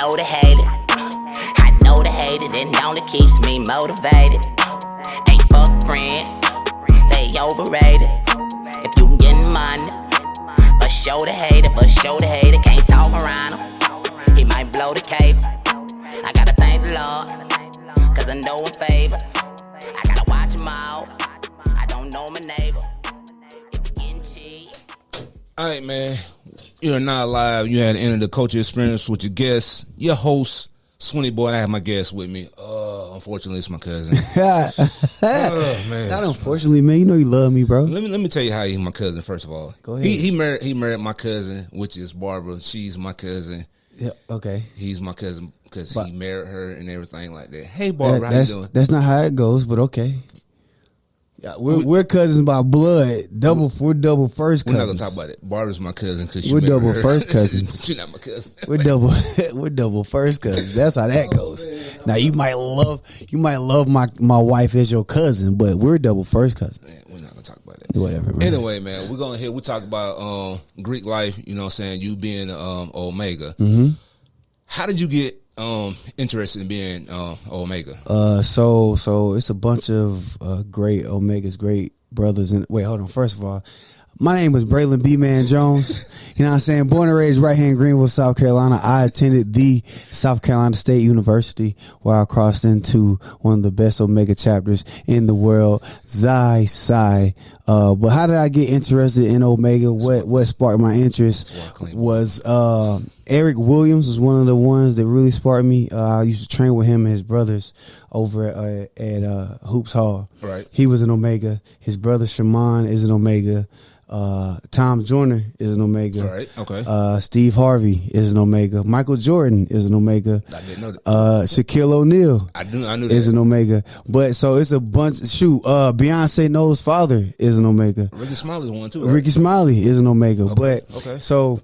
know the hater. I know the hater, and only keeps me motivated. Ain't fuck friend, they overrated. If you can get money, but show the hater, can't talk around him. He might blow the cable. I gotta thank the Lord, cause I know him favor. I gotta watch him out. I don't know my neighbor. If you getting cheap. Alright, man. You're not live. You had to enter the culture experience with your guest, your host, Swinny Boy. I have my guest with me. Unfortunately, it's my cousin. Man. Not unfortunately, man. You know you love me, bro. Let me tell you how he's my cousin. First of all, go ahead. He married my cousin, which is Barbara. She's my cousin. Yeah. Okay. He's my cousin because he married her and everything like that. Hey, Barbara, how you doing? That's not how it goes, but okay. Yeah, we're cousins by blood. We're double first cousins. We're not gonna talk about it. Barbara's my cousin because we're double first cousins. She's not my cousin. We're double first cousins. That's how that goes. Man. Now you might love my wife as your cousin, but we're double first cousins. Man, we're not gonna talk about that. Whatever. Man. Anyway, man, we talk about Greek life. You know what I'm saying? You being Omega. Mm-hmm. How did you get interested in being Omega? So it's a bunch of great Omegas, great brothers. And wait, hold on. First of all, my name is Breylon BMAN Jones. You know what I'm saying? Born and raised right here in Greenville, South Carolina. I attended the South Carolina State University, where I crossed into one of the best Omega chapters in the world, Xi Psi. But how did I get interested in Omega? What sparked my interest was Eric Williams was one of the ones that really sparked me. I used to train with him and his brothers over at Hoops Hall. Right. He was an Omega. His brother Shaman is an Omega. Tom Joyner is an Omega. All right. Okay. Steve Harvey is an Omega. Michael Jordan is an Omega. I didn't know that. Shaquille O'Neal. I knew that. Is an Omega. But so it's a bunch. Beyonce Knowles' father is an Omega. Ricky Smiley's one too. Right? Ricky Smiley is an Omega. Okay. But so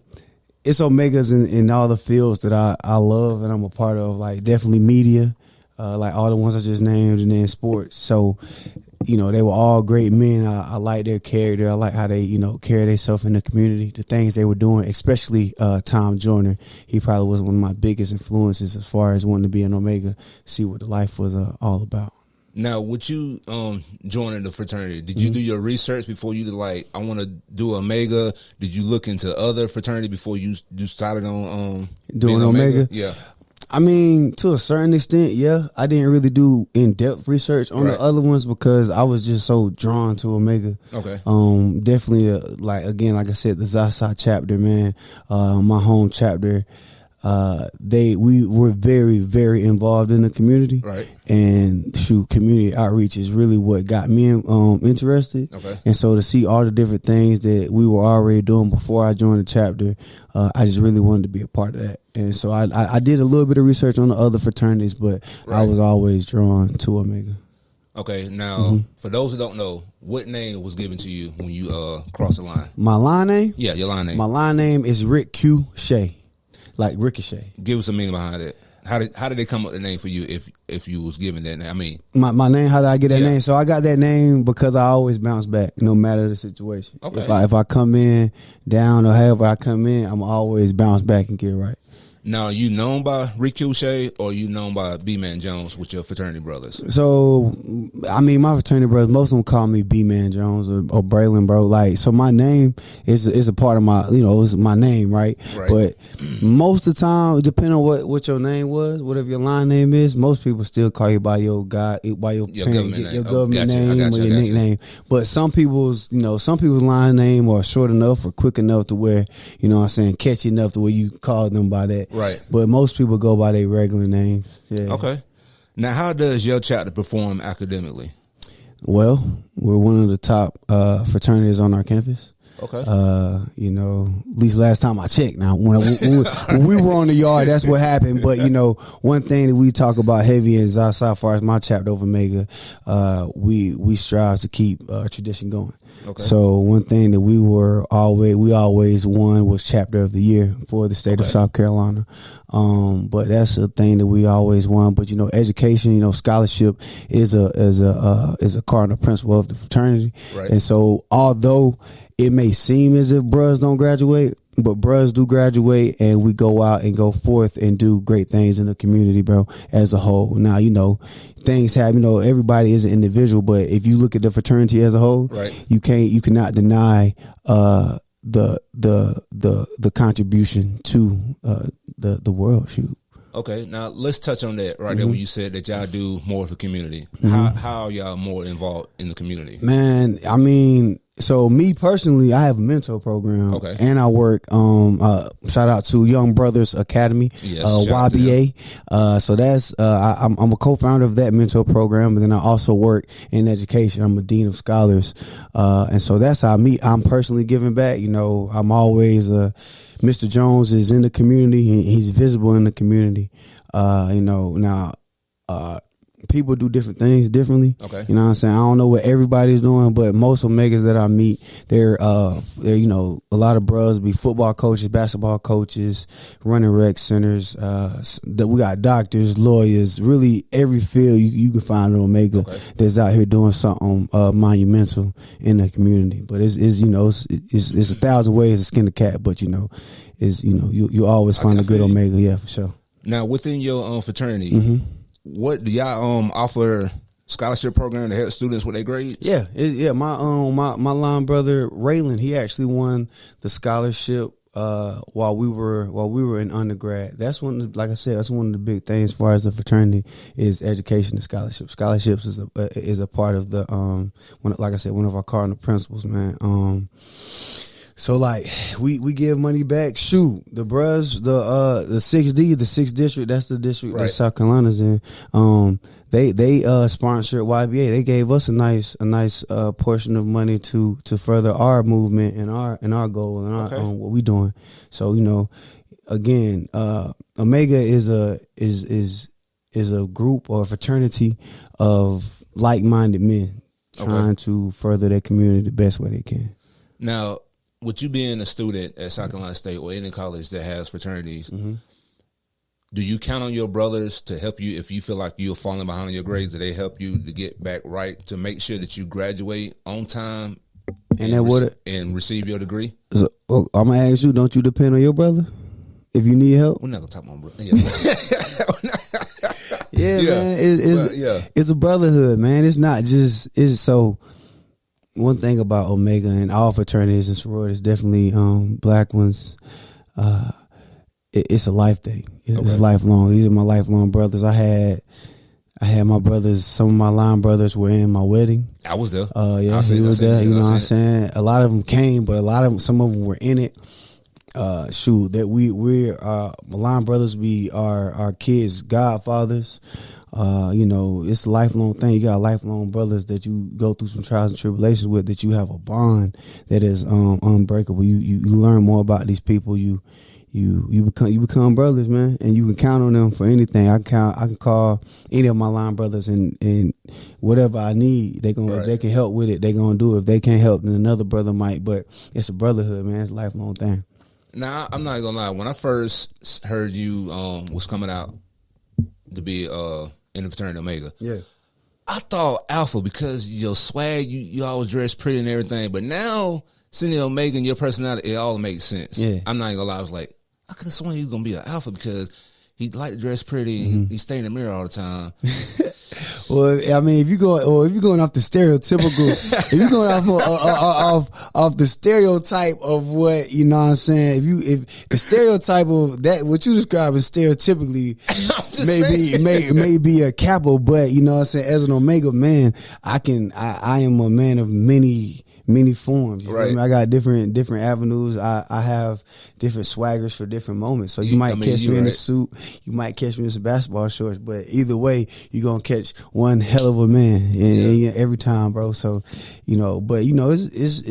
it's Omegas in all the fields that I love and I'm a part of. Like definitely media, like all the ones I just named, and then sports. So. You know, they were all great men. I like their character. I like how they, carry themselves in the community, the things they were doing, especially Tom Joyner. He probably was one of my biggest influences as far as wanting to be an Omega, see what the life was all about. Now, with you joining the fraternity, did you do your research before you I want to do Omega? Did you look into other fraternity before you started on doing Omega? Yeah. I mean, to a certain extent, yeah. I didn't really do in-depth research on the other ones because I was just so drawn to Omega. Okay. Definitely, like I said, the Xi Psi chapter, man. My home chapter. We were very, very involved in the community. Right. And community outreach is really what got me interested. Okay. And so to see all the different things that we were already doing before I joined the chapter, I just really wanted to be a part of that. And so I did a little bit of research on the other fraternities, but I was always drawn to Omega. Okay. Now, for those who don't know, what name was given to you when you crossed the line? My line name? Yeah, your line name. My line name is Rick Q. Shea. Like Ricochet. Give us a meaning behind it. How did they come up with the name for you if you was given that name? I mean, my name. How did I get that name? So I got that name because I always bounce back, no matter the situation. Okay. If I come in down or however I come in, I'm always bounce back and get right. Now, you known by Rick Shea or you known by B-Man Jones with your fraternity brothers? So, I mean, my fraternity brothers, most of them call me B-Man Jones or Breylon, bro. Like, so my name is a part of my, it's my name, right? But most of the time, depending on what your name was, whatever your line name is, most people still call you by your government name or your nickname. But some people's line name are short enough or quick enough to where, catchy enough to where you call them by that. Right. But most people go by their regular names. Yeah. Okay. Now, how does your chapter perform academically? Well, we're one of the top fraternities on our campus. Okay. At least last time I checked. Now, when we were on the yard, that's what happened. But, one thing that we talk about heavy in Xi Psi, as far as my chapter over Omega, we strive to keep tradition going. Okay. So one thing that we always won was chapter of the year for the state of South Carolina. But that's a thing that we always won. But education, scholarship is a cardinal principle of the fraternity. Right. And so although it may seem as if bros don't graduate, But bros do graduate, and we go out and go forth and do great things in the community, bro, as a whole. Now, things happen, everybody is an individual, but if you look at the fraternity as a whole, right, you cannot deny the contribution to the world. Shoot. Okay, now let's touch on that right there when you said that y'all do more for the community. How are y'all more involved in the community? Man, I mean, so me personally, I have a mentor program. Okay. And I work, shout out to Young Brothers Academy, Yes, shout out to YBA. So that's, I'm a co-founder of that mentor program, and then I also work in education. I'm a dean of scholars. And so that's how I'm personally giving back. I'm always, Mr. Jones is in the community. He's visible in the community. Now, people do different things differently. Okay. You know what I'm saying? I don't know what everybody's doing, but most Omegas that I meet, they're a lot of bros be football coaches, basketball coaches, running rec centers. We got doctors, lawyers, really every field you can find an Omega that's out here doing something monumental in the community. But it's 1,000 ways to skin a cat, but you always find a good Omega, yeah, for sure. Now, within your fraternity, what do y'all offer scholarship program to help students with their grades? Yeah. My line brother Breylon, he actually won the scholarship while we were in undergrad. That's like I said, that's one of the big things as far as the fraternity is education and scholarships. Scholarships is a part of the like I said, one of our cardinal principles, man. So like we give money back. Shoot, the bros, the 6D, the 6th district, that's the district that South Carolina's in. They sponsored YBA. They gave us a nice portion of money to further our movement and our goal and our what we doing. So again, Omega is a group or a fraternity of like-minded men trying to further their community the best way they can. Now, with you being a student at South Carolina State or any college that has fraternities, do you count on your brothers to help you if you feel like you're falling behind on your grades? Do they help you to get back right, to make sure that you graduate on time and receive your degree? So, I'm going to ask you, don't you depend on your brother if you need help? We're not going to talk about my brother. Man, it's a brotherhood, man. It's not just, one thing about Omega and all fraternities and sororities, definitely black ones, it's a life thing. It's lifelong. These are my lifelong brothers. I had my brothers. Some of my line brothers were in my wedding. I was there. He was there. You know what I'm saying? A lot of them came, but some of them were in it. We're line brothers. We are our kids' godfathers. It's a lifelong thing. You got lifelong brothers that you go through some trials and tribulations with, that you have a bond that is unbreakable. You learn more about these people. You become brothers, man, and you can count on them for anything. I can call any of my line brothers and whatever I need, if they can help with it, they gonna do it. If they can't help, then another brother might. But it's a brotherhood, man. It's a lifelong thing. Now, I'm not gonna lie. When I first heard you was coming out to be in the fraternity Omega, I thought Alpha, because your swag, you always dress pretty and everything. But now, seeing the Omega and your personality, it all makes sense. Yeah. I'm not gonna lie. I was like, I could have sworn he was gonna be an Alpha because he liked to dress pretty and he stay in the mirror all the time. Well, I mean, if you're going off the stereotypical, if you're going off the stereotype of what, you know what I'm saying, if the stereotype of that, what you describe as stereotypically may be a capo, but you know what I'm saying, as an Omega man, I am a man of many forms. You feel me? I got different avenues. I have different swaggers for different moments. So you might catch me in a suit, you might catch me in some basketball shorts, but either way, you're gonna catch one hell of a man and every time, bro. So, but it's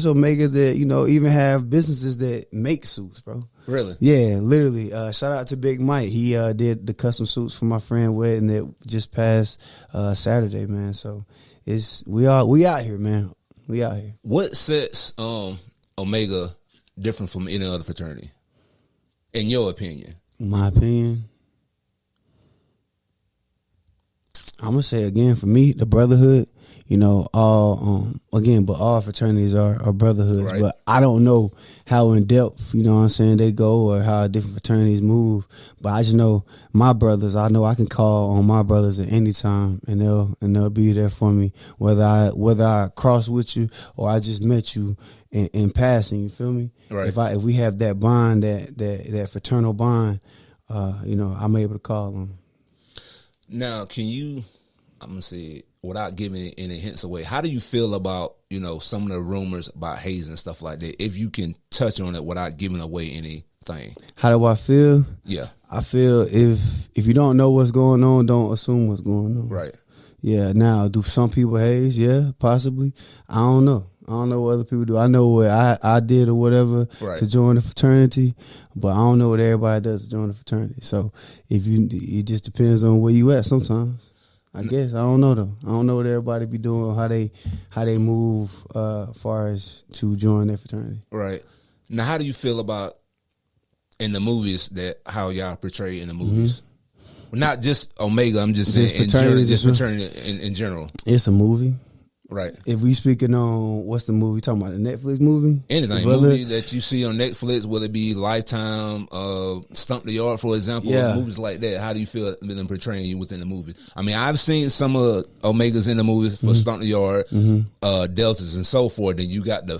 Omegas that, even have businesses that make suits, bro. Really? Yeah, literally. Shout out to Big Mike. He did the custom suits for my friend wedding that just passed Saturday, man. So we out here, man. We out here. What sets Omega different from any other fraternity, in your opinion? My opinion, I'm gonna say again, for me, the brotherhood, all fraternities are brotherhoods. Right. But I don't know how in depth, they go, or how different fraternities move. But I just know my brothers. I know I can call on my brothers at any time, and they'll be there for me, whether I cross with you or I just met you in passing. You feel me? Right. If we have that bond, that fraternal bond, I'm able to call them. Now, can you, I'm going to say, without giving any hints away, how do you feel about, some of the rumors about hazing and stuff like that? If you can touch on it without giving away anything. How do I feel? Yeah. I feel if you don't know what's going on, don't assume what's going on. Right. Yeah. Now, do some people haze? Yeah, possibly. I don't know. I don't know what other people do. I know what I did or whatever to join the fraternity, but I don't know what everybody does to join the fraternity. So it just depends on where you at sometimes. I guess. I don't know though. I don't know what everybody be doing, how they move far as to join their fraternity. Right. Now, how do you feel about in the movies how y'all portray in the movies? Mm-hmm. Not just Omega, I'm just saying fraternity in general. It's a movie. Right. If we speaking on, what's the movie? Talking about the Netflix movie? Anything. Movie that you see on Netflix, will it be Lifetime, Stump the Yard, for example? Yeah. Movies like that. How do you feel them portraying you within the movie? I mean, I've seen some of Omegas in the movies for Stump the Yard, Deltas and so forth. Then you got the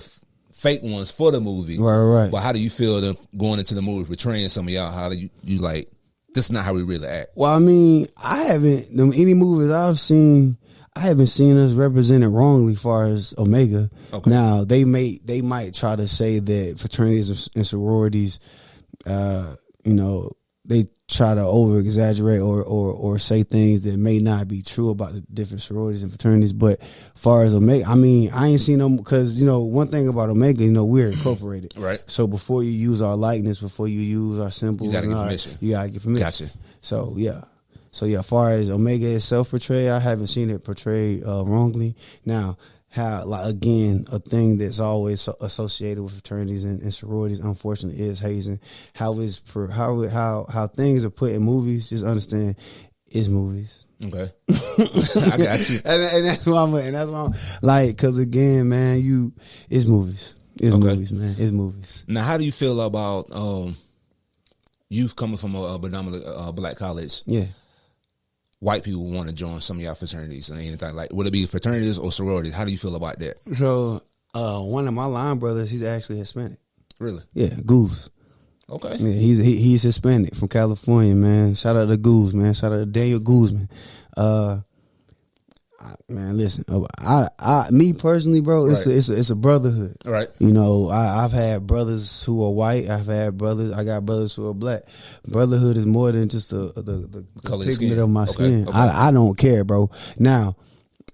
fake ones for the movie. Right. But how do you feel them going into the movie, portraying some of y'all? How do you like, this is not how we really act? Well, I mean, any movies I've seen, I haven't seen us represented wrongly as far as Omega. Okay. Now, they might try to say that fraternities and sororities, they try to over-exaggerate or say things that may not be true about the different sororities and fraternities. But as far as Omega, I mean, I ain't seen them because, one thing about Omega, we're incorporated. Right. So before you use our likeness, before you use our symbols, you got to get permission. You got to get permission. Gotcha. So, yeah. As far as Omega itself portrayed, I haven't seen it portrayed wrongly. Now, how, like, again, a thing that's always associated with fraternities and sororities, unfortunately, is hazing. How things are put in movies, just understand, it's movies. Okay. I got you. and that's why I'm like, because again, man, it's movies. It's movies, man. It's movies. Now, how do you feel about youth coming from a predominantly black college? Yeah. White people want to join some of y'all fraternities and anything like, would it be fraternities or sororities? How do you feel about that? So, one of my line brothers, he's actually Hispanic. Really? Yeah, Goose. Okay. Yeah, he's Hispanic from California, man. Shout out to Goose, man. Shout out to Daniel Guzman. Man, listen, me personally, bro, it's a brotherhood. Right. I've had brothers who are white. I got brothers who are black. Brotherhood is more than just the pigment of my skin. Okay. I don't care, bro. Now,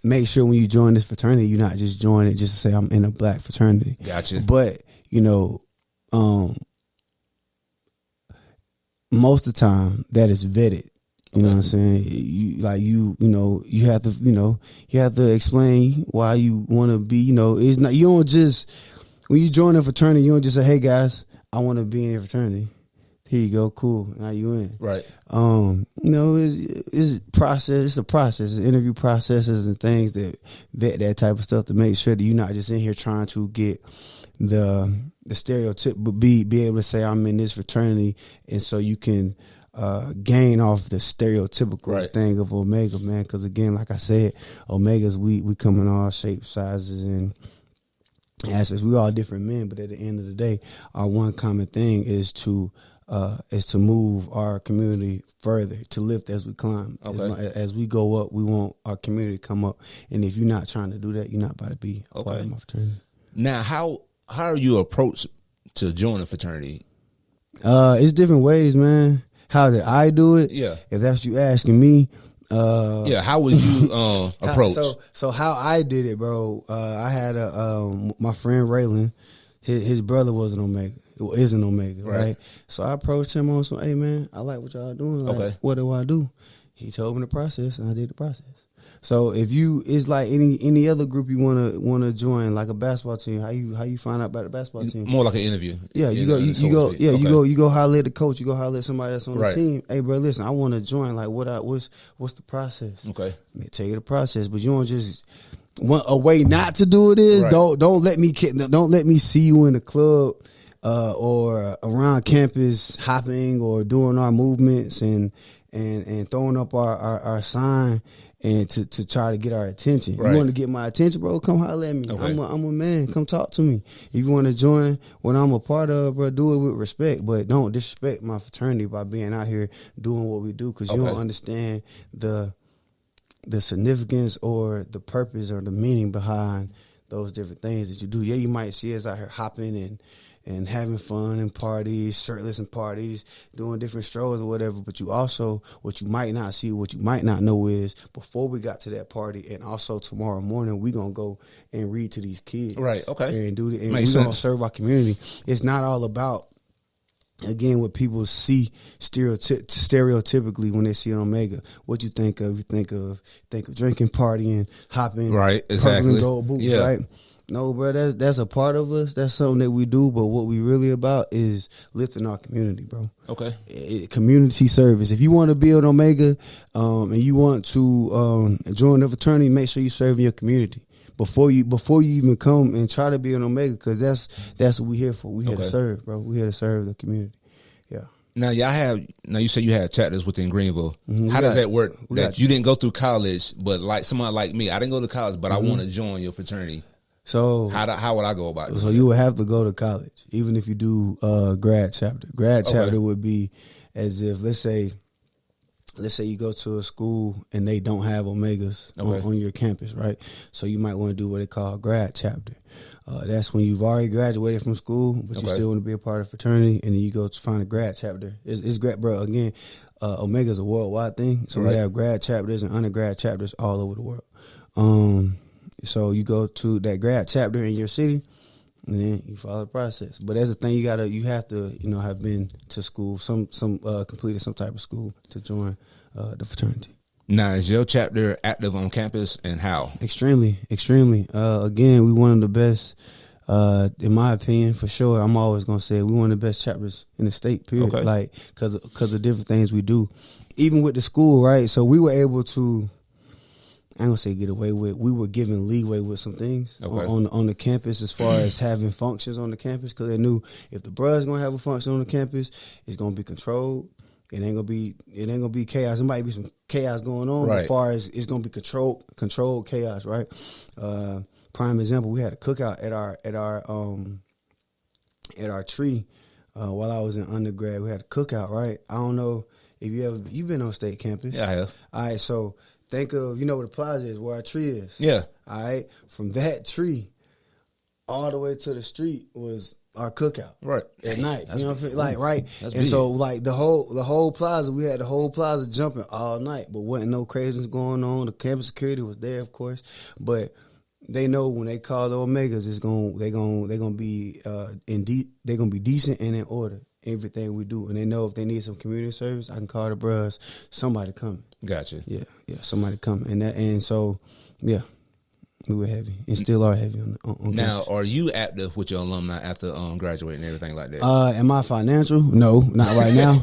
make sure when you join this fraternity, you're not just joining it just to say I'm in a black fraternity. Gotcha. But, most of the time that is vetted. You know what I'm saying? You have to explain why you want to be, it's not, you don't just, when you join a fraternity, you don't just say, hey guys, I want to be in a fraternity. Here you go, cool. Now you in. Right. It's process, it's a process, it's interview processes and things that vet that type of stuff to make sure that you're not just in here trying to get the stereotype, but be able to say I'm in this fraternity, and so you can gain off the stereotypical thing of Omega, man. Because again, like I said, Omegas, we come in all shapes, sizes, and aspects. We all different men, but at the end of the day, our one common thing is to move our community further, to lift as we climb. Okay. As we go up, we want our community to come up. And if you're not trying to do that, you're not about to be a part of my fraternity. Now, how are you approached to join a fraternity? It's different ways, man. How did I do it? Yeah. If that's what you asking me. How was you approached? So how I did it, bro, I had my friend Breylon, his brother was an Omega. It is an Omega, right? So I approached him on some, hey man, I like what y'all doing. Like, what do I do? He told me the process and I did the process. So if you, it's like any other group you wanna join, like a basketball team. How you find out about a basketball team? More like an interview. Yeah, you go holler at the coach. You go holler at somebody that's on the team. Hey, bro, listen, I want to join. Like, what's the process? Okay, tell you the process, but you don't just. A way not to do it is don't let me see you in the club or around campus hopping or doing our movements and throwing up our sign and to try to get our attention. Right. You want to get my attention, bro? Come holler at me. Okay. I'm a man. Come talk to me. If you want to join what I'm a part of, bro, do it with respect, but don't disrespect my fraternity by being out here doing what we do because you don't understand the significance or the purpose or the meaning behind those different things that you do. Yeah, you might see us out here hopping and having fun and parties, shirtless and parties, doing different strolls or whatever. But you also, what you might not see, what you might not know is before we got to that party and also tomorrow morning, we going to go and read to these kids. Right, okay. And we're going to serve our community. It's not all about, again, what people see stereotypically when they see an Omega. What you think of? You think of drinking, partying, hopping, right? Exactly. And gold boots, right? No, bro, that's a part of us. That's something that we do. But what we really about is lifting our community, bro. Okay. Community service. If you want to build Omega, and you want to join the fraternity, make sure you serve in your community. Before you even come and try to be an Omega, because that's what we here for. We here to serve, bro. We here to serve the community. Yeah. Now you say you had chapters within Greenville. Mm-hmm. How does that work? That you didn't go through college, but like someone like me, I didn't go to college, but I want to join your fraternity. So how would I go about it? So you would have to go to college, even if you do grad chapter. Grad chapter would be as if let's say you go to a school and they don't have Omegas on your campus, right? So you might want to do what they call a grad chapter. That's when you've already graduated from school, but you still want to be a part of a fraternity, and then you go to find a grad chapter. It's great, bro. Again, Omega's a worldwide thing, so we have grad chapters and undergrad chapters all over the world. So you go to that grad chapter in your city, and then you follow the process. But that's the thing, you have to have been to school, completed some type of school to join the fraternity. Now, is your chapter active on campus, and how? Extremely, extremely. Again, we one of the best, in my opinion, for sure. I'm always gonna say we one of the best chapters in the state. Period. Okay. Like because of different things we do, even with the school, right? So we were able to. I ain't gonna say get away with. We were given leeway with some things on the campus as far as having functions on the campus, because they knew if the bruh's gonna have a function on the campus, it's gonna be controlled. It ain't gonna be chaos. There might be some chaos going on, but as far as it's gonna be controlled chaos, right? Prime example, we had a cookout at our tree while I was in undergrad. We had a cookout, right? I don't know if you've been on state campus. Yeah, I have. All right, so think of where the plaza is, where our tree is. Yeah. All right, from that tree all the way to the street was our cookout, right? At night, you know what I'm saying? Like, right, and big. So like the whole plaza, we had the whole plaza jumping all night, but wasn't no craziness going on. The campus security was there, of course, but they know when they call the Omegas, they're gonna be decent and in order. Everything we do, and they know if they need some community service, I can call the bros. Somebody coming. Gotcha. Yeah, somebody coming, and so yeah. We were heavy and still are heavy on now, campus. Are you active with your alumni after graduating and everything like that? Am I financial? No, not right now.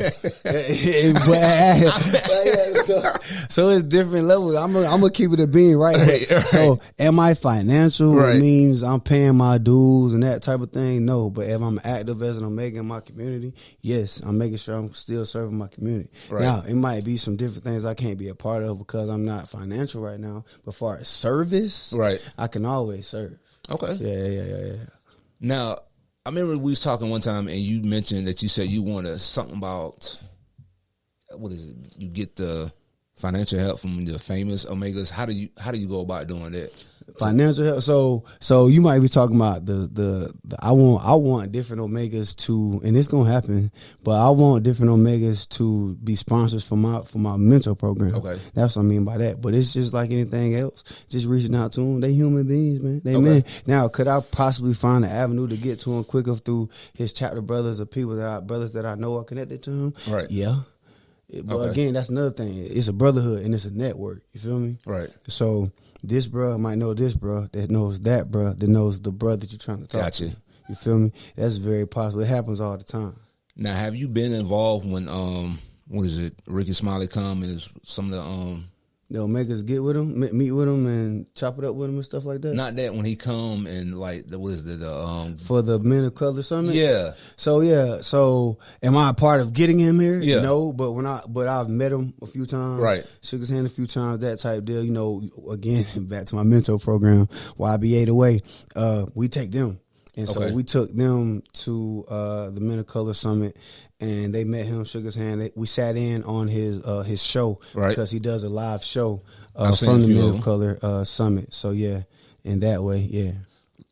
So it's different levels. I'm gonna keep it a bean, right? Right. So am I financial? Right. It means I'm paying my dues and that type of thing. No, but if I'm active as an Omega in my community, yes, I'm making sure I'm still serving my community. Right. Now, it might be some different things I can't be a part of because I'm not financial right now. But as far as service, right. I can always serve. Okay. Yeah. Now, I remember we was talking one time and you mentioned that you said you wanted something about, what is it? You get the financial help from the famous Omegas. How do you go about doing that? Financial help. So you might be talking about the I want different Omegas to, and it's gonna happen, but I want different Omegas to be sponsors for my mentor program. Okay, that's what I mean by that. But it's just like anything else, just reaching out to them. They human beings, man. They men. Now, could I possibly find an avenue to get to them quicker through his chapter brothers or brothers that I know are connected to him? Right. Yeah. But again, that's another thing. It's a brotherhood and it's a network. You feel me? Right. So this bro might know this bro that knows that bro that knows the bro that you're trying to talk to. You feel me? That's very possible. It happens all the time. Now, have you been involved when what is it? Ricky Smiley come and some of the Omegas get with him, meet with him, and chop it up with him and stuff like that. Not that when he come and like what is the for the Men of Color Summit. Yeah. So am I a part of getting him here? Yeah. No, but I've met him a few times. Right. Shook his hand a few times. That type deal. You know, again back to my mentor program, YB 808. We take them. And so we took them to the Men of Color Summit, and they met him, shook his hand. We sat in on his show, right? Because he does a live show from the Men of Color Summit. So yeah, in that way, yeah.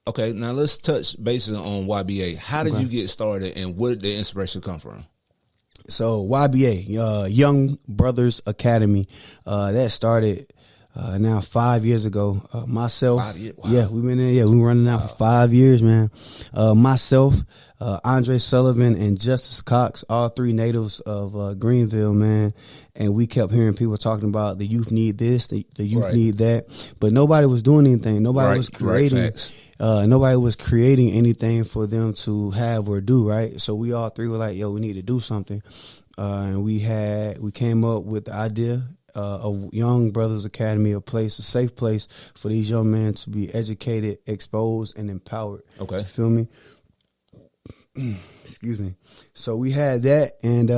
Okay, now let's touch basically on YBA. How did you get started, and where did the inspiration come from? So YBA, Young Brothers Academy, that started. Now 5 years ago, myself, 5 years? Wow. Yeah, we've been there. Yeah, we've been running now for 5 years, man. Myself, Andre Sullivan, and Justice Cox, all three natives of Greenville, man. And we kept hearing people talking about the youth need this, the youth need that, but nobody was doing anything. Nobody was creating. Nobody was creating anything for them to have or do. Right. So we all three were like, "Yo, we need to do something," and we came up with the idea. A Young Brothers Academy, a safe place for these young men to be educated, exposed, and empowered. Okay. You feel me? Excuse me. So we had that, and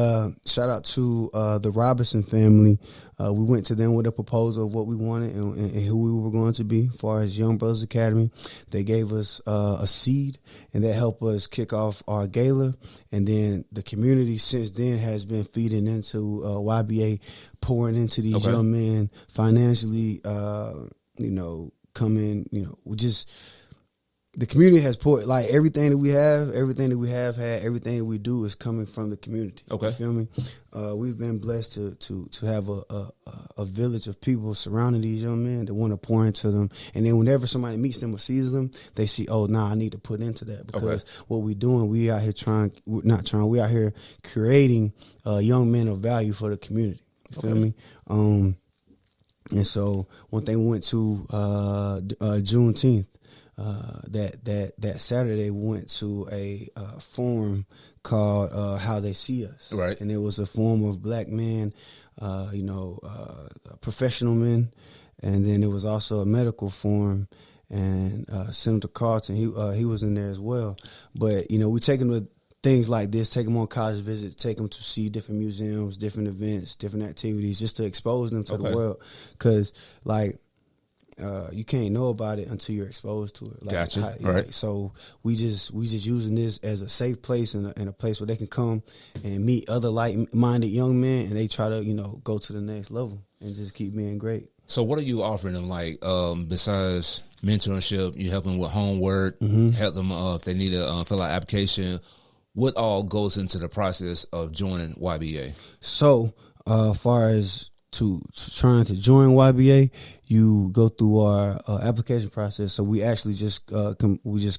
shout out to the Robinson family. We went to them with a proposal of what we wanted and who we were going to be as far as Young Brothers Academy. They gave us a seed, and that helped us kick off our gala. And then the community since then has been feeding into YBA, pouring into these young men financially, coming, the community has poured, like everything that we have had, everything that we do is coming from the community. Okay. You feel me? We've been blessed to have a village of people surrounding these young men that want to pour into them. And then whenever somebody meets them or sees them, they see, I need to put into that. Because what we're doing, we out here we out here creating young men of value for the community. You feel me? And so one thing we went to Juneteenth. That Saturday we went to a forum called How They See Us. Right. And it was a forum of black men, professional men, and then it was also a medical forum, and Senator Carlton, he was in there as well. But, we take them to things like this, take them on college visits, take them to see different museums, different events, different activities, just to expose them to the world. Because, you can't know about it until you're exposed to it. Gotcha. Right. So we just using this as a safe place and a place where they can come and meet other like-minded young men, and they try to go to the next level and just keep being great. So what are you offering them? Like besides mentorship, you help them with homework, help them if they need to fill out application. What all goes into the process of joining YBA? So far as to trying to join YBA, you go through our application process. So we actually just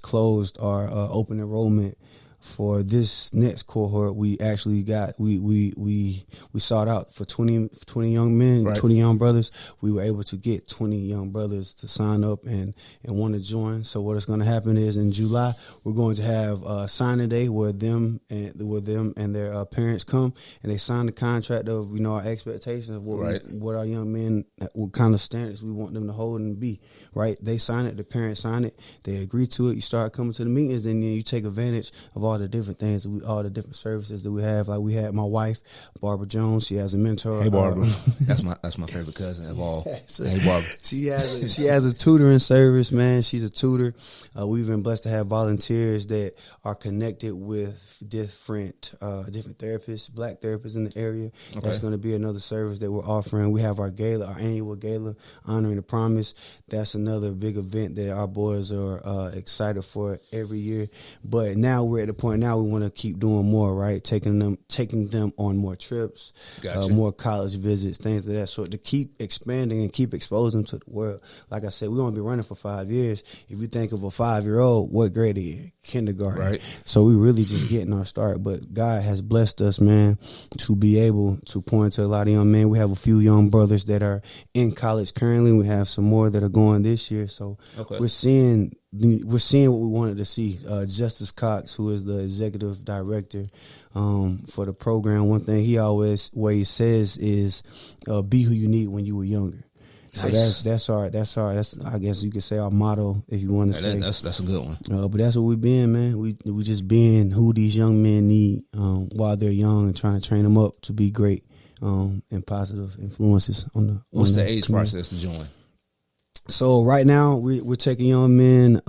closed our open enrollment for this next cohort. We actually got we sought out for 20 young men, 20 young brothers. We were able to get 20 young brothers to sign up and want to join. So what is going to happen is in July we're going to have signing day where them and their parents come and they sign the contract of our expectations of what our young men, what kind of standards we want them to hold and be. Right? They sign it, the parents sign it, they agree to it. You start coming to the meetings, then you take advantage of all the different things, all the different services that we have. Like we had my wife, Barbara Jones. She has a mentor. Hey, Barbara. That's my favorite cousin of all. Hey, Barbara. She has a tutoring service, man. She's a tutor. We've been blessed to have volunteers that are connected with different therapists, black therapists in the area. Okay. That's going to be another service that we're offering. We have our gala, our annual gala, Honoring the Promise. That's another big event that our boys are excited for every year. But now we're at the point now we want to keep doing more, right? Taking them on more trips, more college visits, things of that sort, to keep expanding and keep exposing them to the world. Like I said, we're going to be running for 5 years. If you think of a 5-year-old, what grade are you? Kindergarten. Right. So we really just getting our start. But God has blessed us, man, to be able to point to a lot of young men. We have a few young brothers that are in college currently. We have some more that are going this year. So we're seeing what we wanted to see. Justice Cox, who is the executive director for the program, one thing he always says is be who you need when you were younger. Nice. So that's I guess you could say our motto, if you want to say. That's a good one. But that's what we been, man. We just being who these young men need while they're young, and trying to train them up to be great and positive influences on the. What's the age process to join? So right now we're taking young men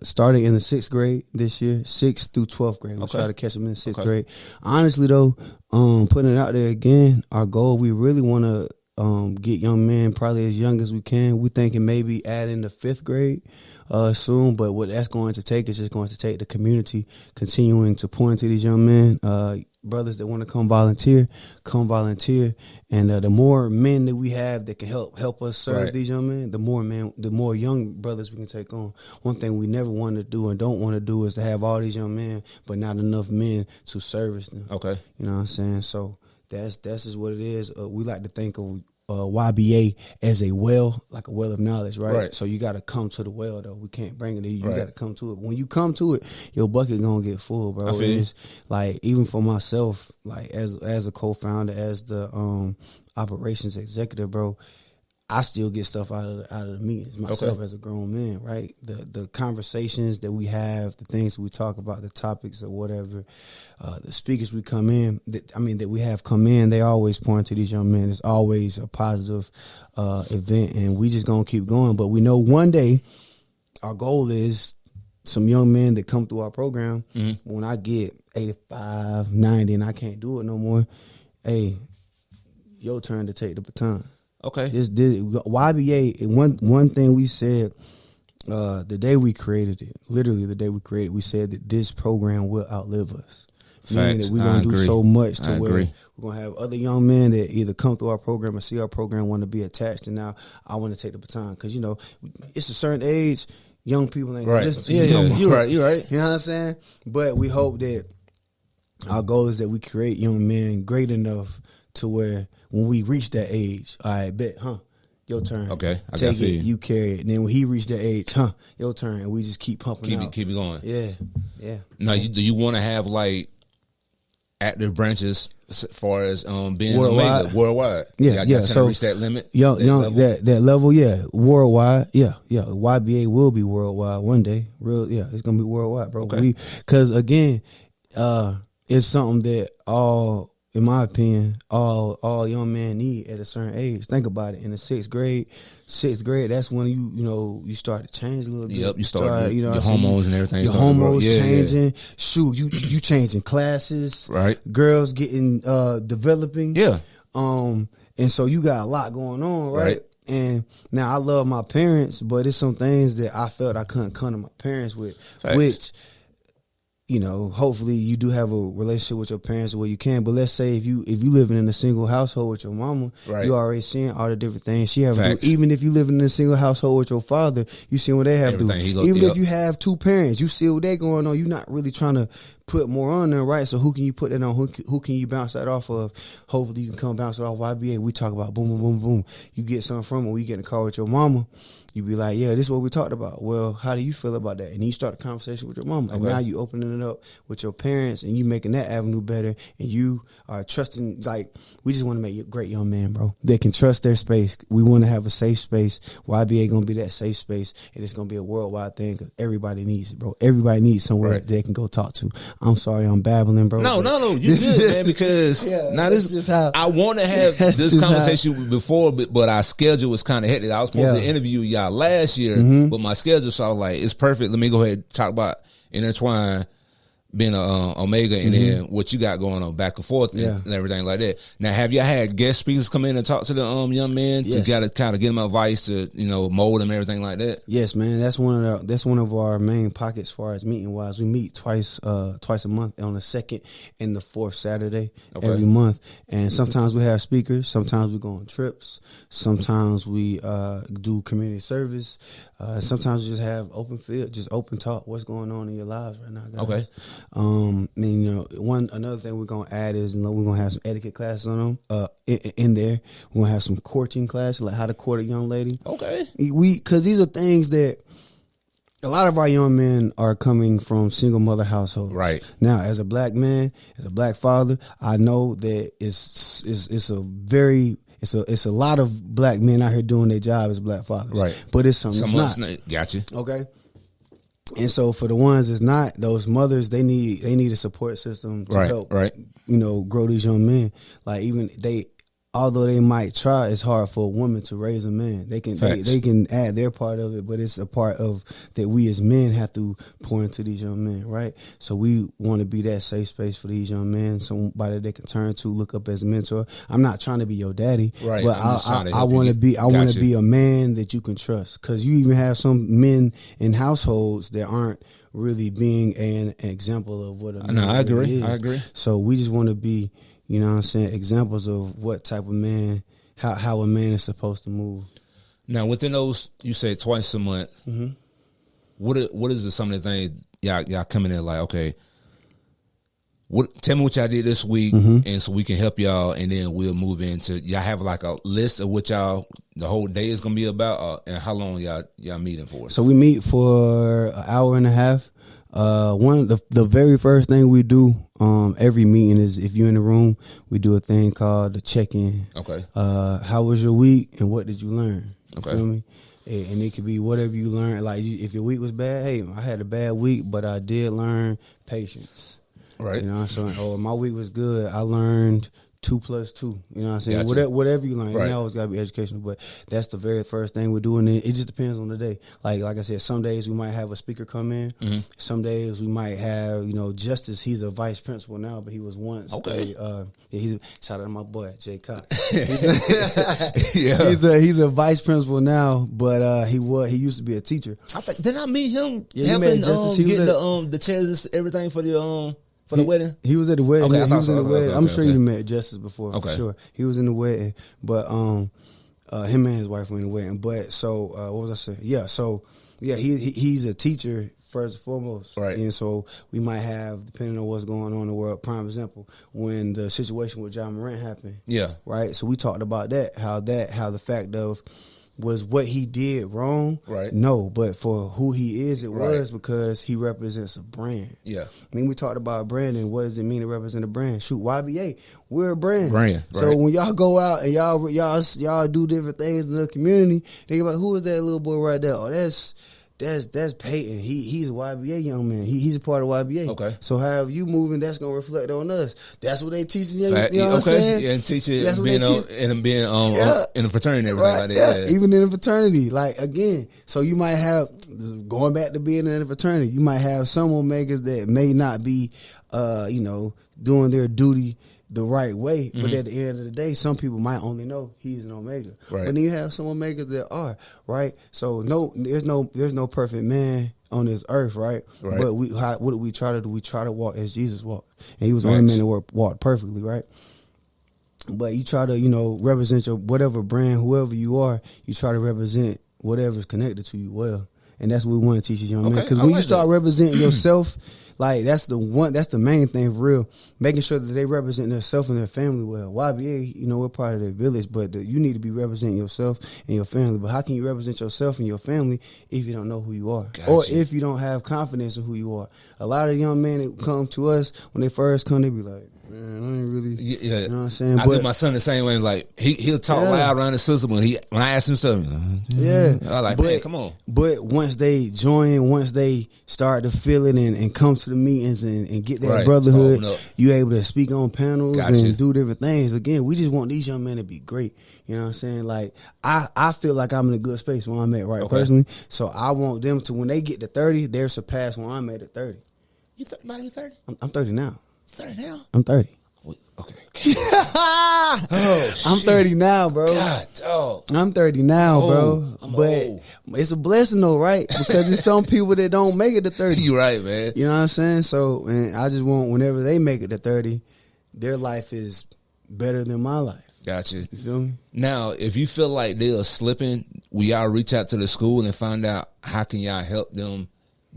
starting in the 6th grade this year, 6th through 12th grade. We'll try to catch them in the 6th grade. Honestly though, putting it out there again, our goal, we really want to get young men probably as young as we can. We're thinking maybe add in the 5th grade soon, but what that's going to take is just going to take the community continuing to point to these young men, brothers that want to come volunteer, and the more men that we have that can help us serve these young men, the more young brothers we can take on. One thing we never want to do and don't want to do is to have all these young men, but not enough men to service them. Okay, you know what I'm saying? So that's just what it is. We like to think of YBA as a well, like a well of knowledge, right? So you got to come to the well, though. We can't bring it to you. You got to come to it. When you come to it, your bucket gonna get full, bro. It's like, even for myself, like as a co-founder, as the operations executive, bro, I still get stuff out of the meetings myself as a grown man, right? The conversations that we have, the things we talk about, the topics or whatever, the speakers we come in, that we have come in, they always point to these young men. It's always a positive event, and we just gonna keep going. But we know one day our goal is some young men that come through our program. When I get 85, 90, and I can't do it no more, hey, your turn to take the baton. Okay. This YBA, one thing we said the day we created it, literally the day we created it, we said that this program will outlive us. Meaning that we're going to do so much to where we're going to have other young men that either come through our program or see our program, want to be attached, and now I want to take the baton. Because, you know, it's a certain age, young people ain't going to listen to you. You're right. You know what I'm saying? But we hope that our goal is that we create young men great enough to where when we reach that age, all right, bet, your turn. Okay, I take it, you carry it. And then when he reached that age, your turn, and we just keep pumping out. Keep it going. Yeah. Now, do you want to have like active branches as far as being worldwide? Yeah. So reach that limit, that level, worldwide. Yeah. YBA will be worldwide one day. It's gonna be worldwide, bro. Because again, it's something that in my opinion, all young men need at a certain age. Think about it. In the 6th grade, that's when you start to change a little bit. Yep, you start your hormones and everything. Your hormones changing. Yeah. Shoot, you changing classes. Right. Girls getting developing. Yeah. And so you got a lot going on, right? And now I love my parents, but it's some things that I felt I couldn't come to my parents with, which, you know, hopefully you do have a relationship with your parents where you can. But let's say if you living in a single household with your mama, you already seeing all the different things she have to do. Even if you living in a single household with your father, you see what they have to do. Even if you have 2 parents, you see what they going on. You're not really trying to put more on there, right? So who can you put that on? Who can you bounce that off of? Hopefully you can come bounce it off YBA. We talk about boom, boom, boom, boom. You get something from it. When you get in the car with your mama, you be like, yeah, this is what we talked about. Well, how do you feel about that? And then you start a conversation with your mama. And now you opening it up with your parents, and you making that avenue better, and you are trusting. Like, we just want to make a great young man, bro. They can trust their space. We want to have a safe space. YBA going to be that safe space, and it's going to be a worldwide thing because everybody needs it, bro. Everybody needs somewhere they can go talk to. I'm sorry I'm babbling, bro. No. You good, man, because now this is how I want to have this conversation before, but our schedule was kind of hectic. I was supposed to interview y'all last year, but my schedule, so I was like, it's perfect. Let me go ahead and talk about Intertwine being a Omega, and then what you got going on back and forth and everything like that. Now, have y'all had guest speakers come in and talk to the young men to kind of give them advice to mold them and everything like that? Yes, man. That's one of our main pockets as far as meeting wise. We meet twice a month on the 2nd and the 4th Saturday every month, and sometimes we have speakers. Sometimes we go on trips. Sometimes we do community service. Sometimes we just have open field, just open talk. What's going on in your lives right now, guys? Okay. Another thing we're gonna add is we're gonna have some etiquette classes on them in there. We're gonna have some courting classes, like how to court a young lady. Okay. Because these are things that a lot of our young men are coming from single mother households. Right. Now, as a black man, as a black father, I know that it's a lot of black men out here doing their job as black fathers. Right. But it's some not. Not. Gotcha. Okay. And so for the ones that's not, those mothers, they need a support system to help, grow these young men. Like although they might try, it's hard for a woman to raise a man. They can add their part of it, but it's a part of that we as men have to pour into these young men, right? So we want to be that safe space for these young men, somebody they can turn to, look up as a mentor. I'm not trying to be your daddy, right? But I want to be a man that you can trust, because you even have some men in households that aren't really being an example of what a man I agree. is. I agree. So we just want to be, you know what I'm saying, examples of what type of man, how a man is supposed to move. Now, within those, you said twice a month, what is some of the things y'all coming in like, okay, tell me what y'all did this week, and so we can help y'all, and then we'll move into, y'all have like a list of what the whole day is going to be about, and how long y'all meeting for? So we meet for an hour and a half. The very first thing we do every meeting is, if you're in the room, we do a thing called the check-in. Okay. How was your week and what did you learn? You Okay. feel me? And it could be whatever you learn. Like if your week was bad, hey, I had a bad week, but I did learn patience. Right. You know what I'm saying? Or my week was good, I learned 2 + 2. You know what I'm saying? Gotcha. Whatever you learn. Right. It always got to be educational, but that's the very first thing we do. And it just depends on the day. Like I said, some days we might have a speaker come in. Some days we might have, Justice. He's a vice principal now, but he was once. Okay. Shout out to my boy, Jay Cox. Yeah. He's a vice principal now, but he used to be a teacher. Didn't I meet him Yeah, helping Justice. getting the chairs and everything for the wedding? He was at the wedding. Okay, He was in the wedding. I'm sure okay. you met Justice before, for sure. He was in the wedding, but him and his wife were in the wedding. But so what was I saying? Yeah, so he's a teacher first and foremost, right? And so we might have, depending on what's going on in the world. Prime example, when the situation with John Morant happened, right. So we talked about that, how the fact of, was what he did wrong? Right. No, but for who he is, it right. was because he represents a brand. Yeah. I mean, we talked about branding. What does it mean to represent a brand? Shoot, YBA, we're a brand. Right. So when y'all go out and y'all do different things in the community, think about, who is that little boy right there? Oh, that's Peyton. He's a YBA young man. He's a part of YBA. Okay. So however you moving, that's gonna reflect on us. That's what they teaching you. Fact, You know what I'm saying? Yeah, and teach it That's what being they in a fraternity and everything Right, like that. Yeah. Even in a fraternity, like again, so you might have, going back to being in a fraternity, you might have some Omegas that may not be, doing their duty the right way, but at the end of the day, some people might only know he's an Omega. Right. But then you have some Omegas that are, right? So there's no perfect man on this earth, right? Right. But what do we try to do? We try to walk as Jesus walked, and he was the only man that walked perfectly, right? But you try to, represent your whatever brand, whoever you are, you try to represent whatever's connected to you well. And that's what we want to teach these young men. Because when you start representing yourself, like that's the main thing for real. Making sure that they represent themselves and their family well. YBA, we're part of their village, but you need to be representing yourself and your family. But how can you represent yourself and your family if you don't know who you are? Gotcha. Or if you don't have confidence in who you are? A lot of young men that come to us, when they first come, they be like, man, I ain't really, yeah. You know what I'm saying? I do my son the same way. Like he'll talk loud around the system when I ask him something. I like, man, come on. But once they join, once they start to feel it and come to the meetings and get that brotherhood, you able to speak on panels and do different things. Again, we just want these young men to be great. You know what I'm saying? Like I feel like I'm in a good space where I'm at personally. So I want them to, when they get to 30, they're surpassed when I'm at 30. You might be 30? I'm 30 now. 30 now? I'm 30. Okay. Oh, shit. I'm 30 now, bro. God, dog. I'm 30 now, bro. I'm but old. It's a blessing though, right? Because there's some people that don't make it to 30. You right, man. You know what I'm saying? So, and I just want whenever they make it to 30, their life is better than my life. Gotcha. You feel me? Now, if you feel like they are slipping, will y'all reach out to the school and find out how can y'all help them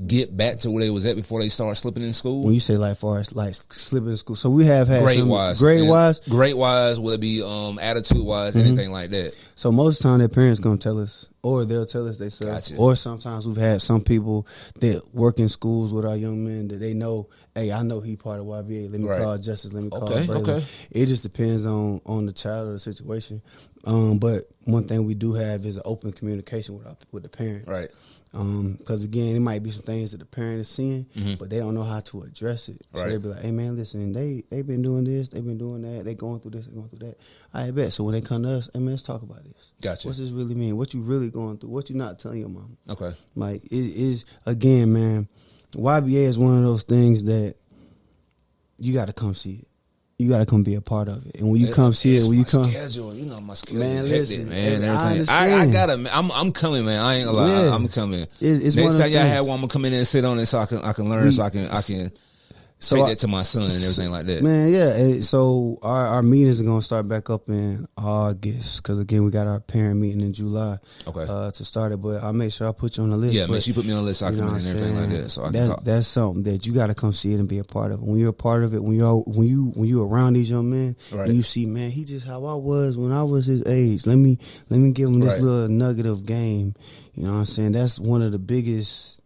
get back to where they was at before they start slipping in school? When you say like far as like slipping in school, so we have had grade wise, will it be attitude wise, anything like that? So most of the time, their parents gonna tell us, or they'll tell us themselves. Gotcha. Or sometimes we've had some people that work in schools with our young men that they know, hey, I know he part of YBA. Let me call Justice. Let me call Breylon. Okay. It just depends on the child or the situation. But one thing we do have is an open communication with the parents. Right. Because again, it might be some things that the parent is seeing, but they don't know how to address it. So they be like, "Hey man, listen, they been doing this, they been doing that, they going through this, they going through that." I bet. So when they come to us, hey man, let's talk about this. Gotcha. What's this really mean? What you really going through? What you not telling your mom? Okay. Like it is again, man. YBA is one of those things that you got to come see it. You got to come be a part of it. And when you come see it, when you come, schedule, you know my schedule, man, listen, man, everything. I gotta. I'm coming, man. I ain't gonna lie. Yeah. I'm coming. It's Next one of time y'all things. have one, I'm gonna come in and sit on it so I can learn, so I can take that to my son and everything like that. Man, yeah. So our meetings are gonna start back up in August because again we got our parent meeting in July. Okay. To start it, but I'll make sure I put you on the list. Yeah, make sure you put me on the list so I can and everything like that. So I can talk. That's something that you got to come see it and be a part of. When you're a part of it, when you around these young men, and you see, man, he just how I was when I was his age. Let me give him this little nugget of game. You know what I'm saying? That's one of the biggest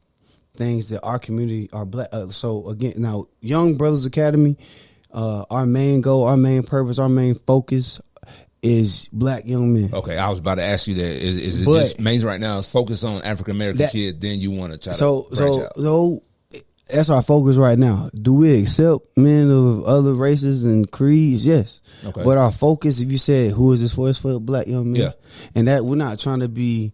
things that our community are black. So again, now Young Brothers Academy, our main goal, our main purpose, our main focus is black young men. Okay, I was about to ask you that. Is it just main right now is focused on African American kids? Then you want to try to branch out. So that's our focus right now. Do we accept men of other races and creeds? Yes. Okay. But our focus, if you said who is this for, it's for black young men. Yeah. And that we're not trying to be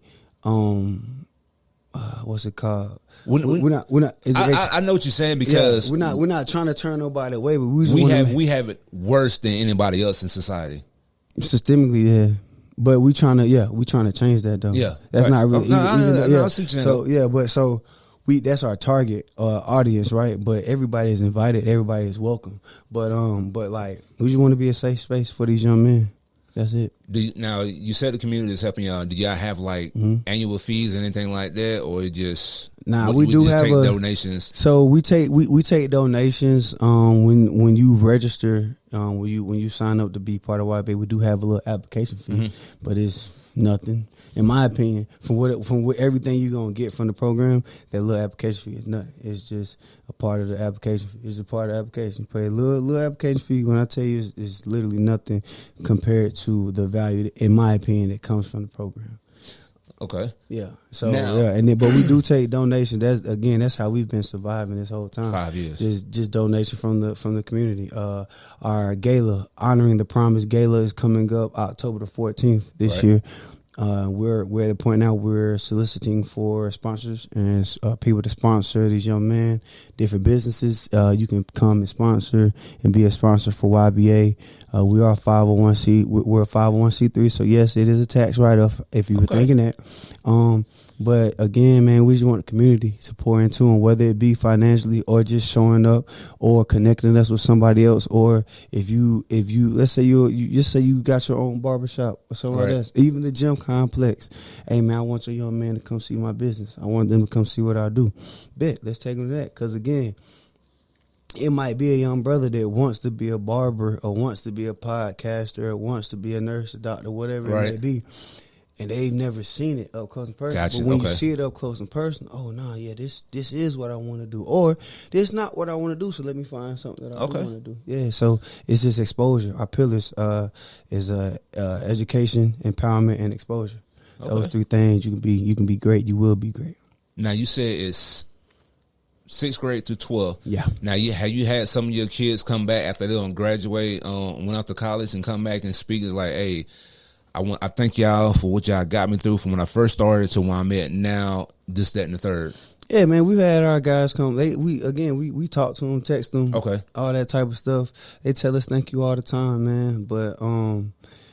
what's it called? We're not. I know what you're saying because we're not trying to turn nobody away, but we have it worse than anybody else in society. Systemically, yeah. But we trying to change that though. Yeah, that's not really. So that's our target audience, right? But everybody is invited, everybody is welcome. But like we just want to be a safe space for these young men. That's it. Now you said the community is helping y'all. Do y'all have like annual fees and anything like that, or it just we do just have take donations? So we take donations when you register, when you sign up to be part of YBA. We do have a little application fee, but it's nothing. In my opinion, from what everything you're gonna get from the program, that little application fee is nothing. It's just a part of the application fee. It's a part of the application. Pay a little application fee. When I tell you, it's literally nothing compared to the value, in my opinion, that comes from the program. Okay. Yeah. So but we do take donations. That's how we've been surviving this whole time. 5 years. Just donation from the community. Our gala, Honoring the Promise Gala, is coming up October the 14th this year. We're at the point now we're soliciting for sponsors and people to sponsor these young men, different businesses. You can come and sponsor and be a sponsor for YBA. We are 501c. We're a 501c3, so yes, it is a tax write-off if you were thinking that. But again, man, we just want the community to pour into them, whether it be financially or just showing up or connecting us with somebody else. Or if you let's say you got your own barbershop or something like that, even the gym complex. Hey man, I want your young man to come see my business. I want them to come see what I do. Bet, let's take them to that. Because again, it might be a young brother that wants to be a barber or wants to be a podcaster or wants to be a nurse, a doctor, whatever it may be. And they've never seen it up close and personal. Gotcha. But when you see it up close and personal, this is what I want to do. Or this is not what I want to do, so let me find something that I want to do. Yeah, so it's just exposure. Our pillars is education, empowerment, and exposure. Those three things, you can be great. You will be great. Now, you said it's 6th grade through 12. Yeah. Now, have you had some of your kids come back after they don't graduate, went off to college and come back and speak? It's like, hey, I thank y'all for what y'all got me through from when I first started to where I'm at now, this, that, and the third. Yeah, man, we've had our guys come. We talk to them, text them, all that type of stuff. They tell us thank you all the time, man. But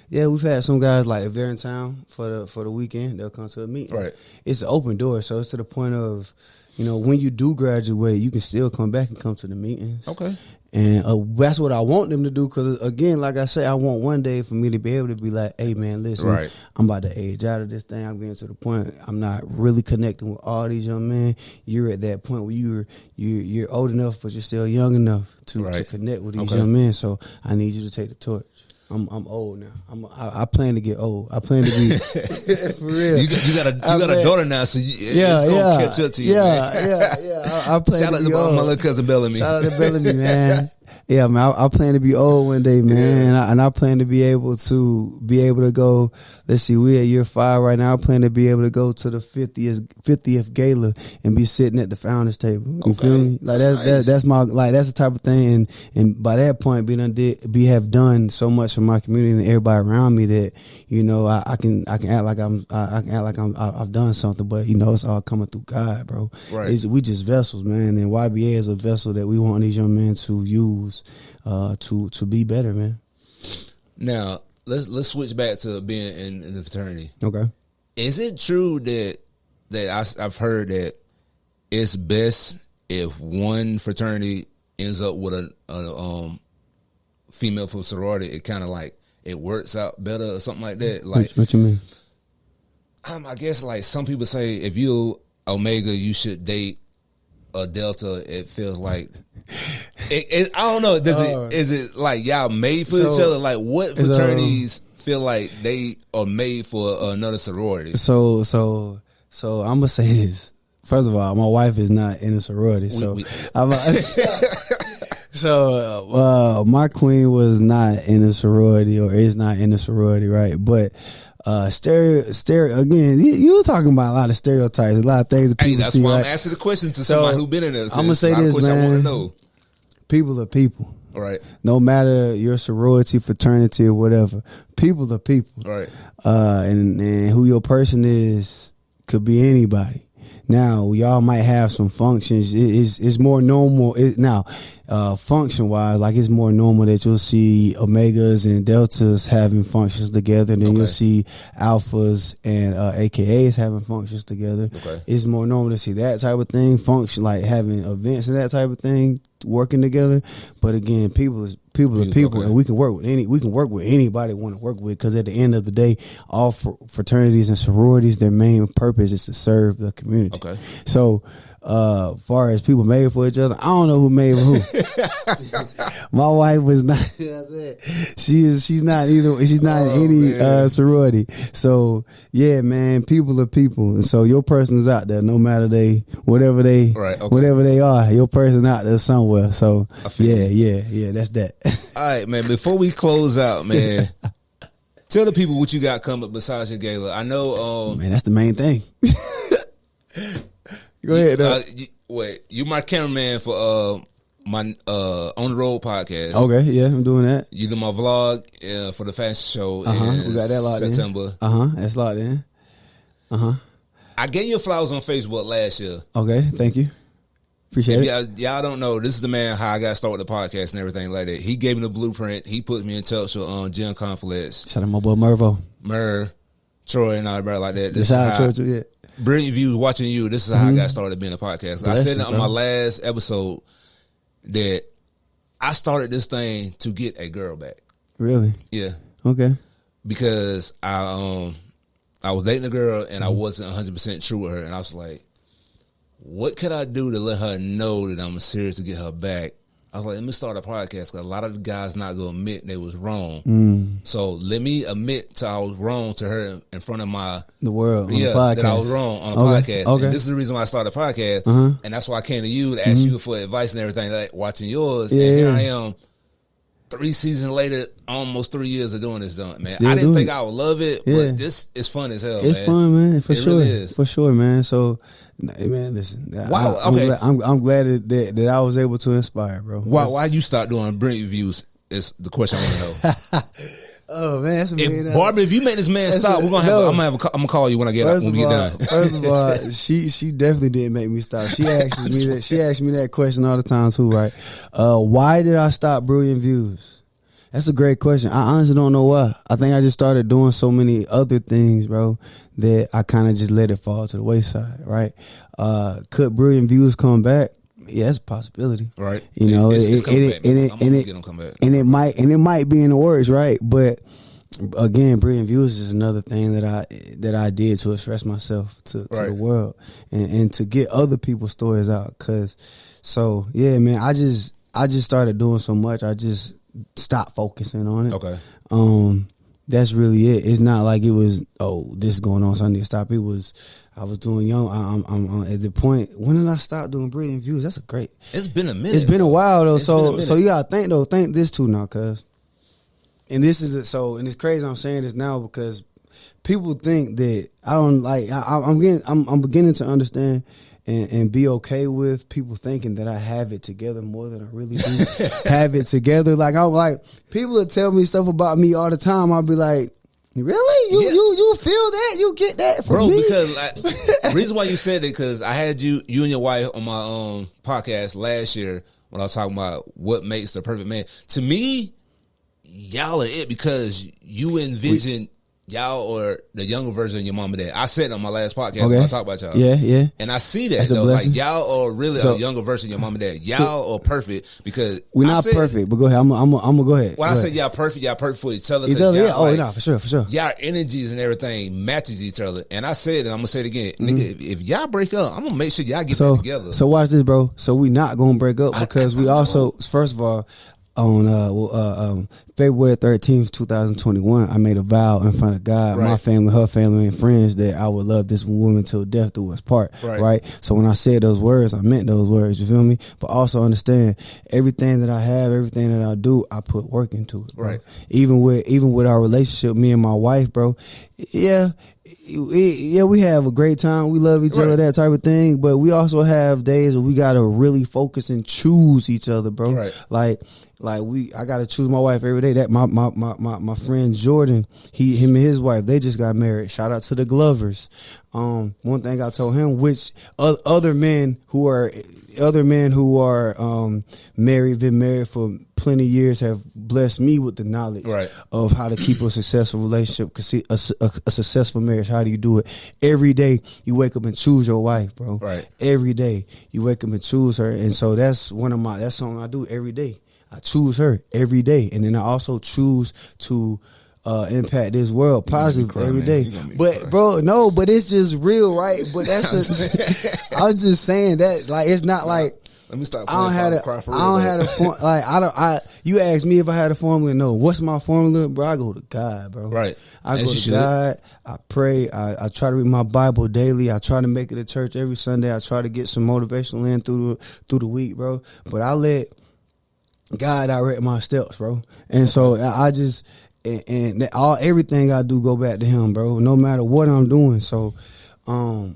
yeah, we've had some guys like if they're in town for the weekend, they'll come to a meeting. Right, it's an open door, so it's to the point of, when you do graduate, you can still come back and come to the meetings. Okay. And that's what I want them to do, because, again, like I say, I want one day for me to be able to be like, hey, man, listen, I'm about to age out of this thing. I'm getting to the point I'm not really connecting with all these young men. You're at that point where you're old enough, but you're still young enough to connect with these young men. So I need you to take the torch. I'm old now. I plan to get old. I plan to be for real. You got a daughter now, so it's gonna catch up to you. I plan Shout to out be to old. my little cousin Bellamy. Shout out to Bellamy, man. Yeah, man. I plan to be old one day, man, and I plan to be able to go. Let's see, we're at year 5 right now. I plan to be able to go to the 50th gala and be sitting at the founders table. You feel me? Like that's my that's the type of thing. And by that point, have done so much for my community and everybody around me that I can act like I've done something, but it's all coming through God, bro. Right. We just vessels, man, and YBA is a vessel that we want these young men to use to be better, man. Now let's switch back to being in the fraternity. Okay. Is it true that I've heard that it's best if one fraternity ends up with a female from sorority? It kind of like it works out better or something like that. Like, what you mean? I guess like some people say if you Omega, you should date a Delta. It feels like I don't know. Is it like y'all made for each other? Like what fraternities feel like they are made for another sorority? So I'm gonna say this. First of all, my wife is not in a sorority, so my queen was not in a sorority or is not in a sorority, right? But stereo again. You were talking about a lot of stereotypes, a lot of things that people that's see. Why right? I'm asking the question to somebody who been in there. I'm gonna say this, man. I want to know. People are people. Right. No matter your sorority, fraternity, or whatever, people are people. Right. And who your person is could be anybody. Now, y'all might have some functions. It's more normal. Function-wise, like it's more normal that you'll see Omegas and Deltas having functions together. Then you'll see Alphas and AKAs having functions together. Okay. It's more normal to see that type of thing, function, like having events and that type of thing working together. But again, people are people, and we can work with anybody we want to work with, because at the end of the day, all fraternities and sororities, their main purpose is to serve the community. Okay. So, far as people made for each other, I don't know who made for who. My wife was not. She's not either. She's not in any sorority. So yeah, man, people are people, and so your person is out there, no matter whatever they are. Your person out there somewhere. So yeah, that's that. All right, man. Before we close out, man, tell the people what you got coming besides your gala. I know, man, that's the main thing. Go ahead. You my cameraman for my On the Road podcast. Okay, yeah, I'm doing that. You do my vlog for the fashion show in we got that locked September. That's locked in. I gave you flowers on Facebook last year. Okay, thank you. Appreciate it. Y'all don't know, this is the man how I got started with the podcast and everything like that. He gave me the blueprint. He put me in touch with Gym Complex. Shout out my boy Mervo. Troy and everybody like that. Shout out Troy too, yeah. Brilliant views watching you. This is how I got started being a podcast. I said on my last episode that I started this thing to get a girl back. Really? Yeah. Okay. Because I was dating a girl and I wasn't 100% true with her, and I was like, what could I do to let her know that I'm serious to get her back? I was like, let me start a podcast, because a lot of the guys not going to admit they was wrong. So let me admit I was wrong to her in front of the world. Yeah, that I was wrong on a podcast. Okay. And this is the reason why I started a podcast. And that's why I came to you to ask you for advice and everything, like watching yours. Yeah. And here I am, 3 seasons later, almost 3 years of doing this, man. I didn't think I would love it, but this is fun as hell, man. It's fun, man. For sure. Really is. For sure, man. So, man, listen. Wow. I'm glad that I was able to inspire, bro. Why you start doing Brent reviews is the question I want to know. Oh man, that's amazing. Barbara, if you make this man stop, I'm gonna call you when we get done. First of all, she definitely didn't make me stop. She asks me that. She asks me that question all the time too, right? Why did I stop Brilliant Views? That's a great question. I honestly don't know why. I think I just started doing so many other things, bro, that I kind of just let it fall to the wayside, right? Could Brilliant Views come back? Yeah, that's a possibility, right? You know, it might be in the works, right? But again, Brilliant Views is another thing that I did to express myself to the world and to get other people's stories out. Yeah, man, I just started doing so much. I just stopped focusing on it. Okay. That's really it. It's not like it was, this is going on, so I need to stop. It was, I was doing young. I'm at the point. When did I stop doing Brilliant Views? That's a great. It's been a minute. It's been a while though. So you gotta think this too now, cuz. And this is and it's crazy I'm saying this now because people think that I don't like. I'm beginning to understand and be okay with people thinking that I have it together more than I really do have it together. Like people will tell me stuff about me all the time. I'll be like, really? You feel that? You get that from me? Because reason why you said it, because I had you and your wife on my podcast last year when I was talking about what makes the perfect man. To me, y'all are it because you envision y'all or the younger version of your mom and dad. I said it on my last podcast when I talked about y'all. Yeah. And I see that though. Like y'all are really a younger version of your mom and dad. Y'all are perfect because we're not perfect, but go ahead. I'm gonna go ahead. When I say y'all perfect for each other. For sure. Y'all energies and everything matches each other. And I said it, and I'm gonna say it again. Nigga, if y'all break up, I'm gonna make sure y'all get back together. So watch this, bro. So we not gonna break up because we also, first of all, on February 13th, 2021, I made a vow in front of God, my family, her family, and friends that I would love this woman till death do us part. Right. So when I said those words, I meant those words. You feel me? But also understand everything that I have, everything that I do, I put work into it. Bro. Right. Even with our relationship, me and my wife, bro. Yeah, we have a great time. We love each other, that type of thing. But we also have days where we gotta really focus and choose each other, bro. Right. I gotta choose my wife every day. That my friend Jordan, him and his wife, they just got married. Shout out to the Glovers. One thing I told him, which other men who are married, been married for plenty of years, have blessed me with the knowledge of how to keep a successful relationship, a successful marriage. How do you do it? Every day you wake up and choose your wife, bro. Right. Every day you wake up and choose her, and so that's something I do every day. I choose her every day, and then I also choose to impact this world positively every day. But bro, no, but it's just real, right? But that's I was just saying that, like, it's not like let me stop. I don't have a you asked me if I had a formula. No, what's my formula, bro? I go to God, bro. Right. I go to God. I pray. I try to read my Bible daily. I try to make it to church every Sunday. I try to get some motivational in through the week, bro. But I let God direct my steps, bro. And so I just everything I do go back to Him, bro. No matter what I'm doing. So,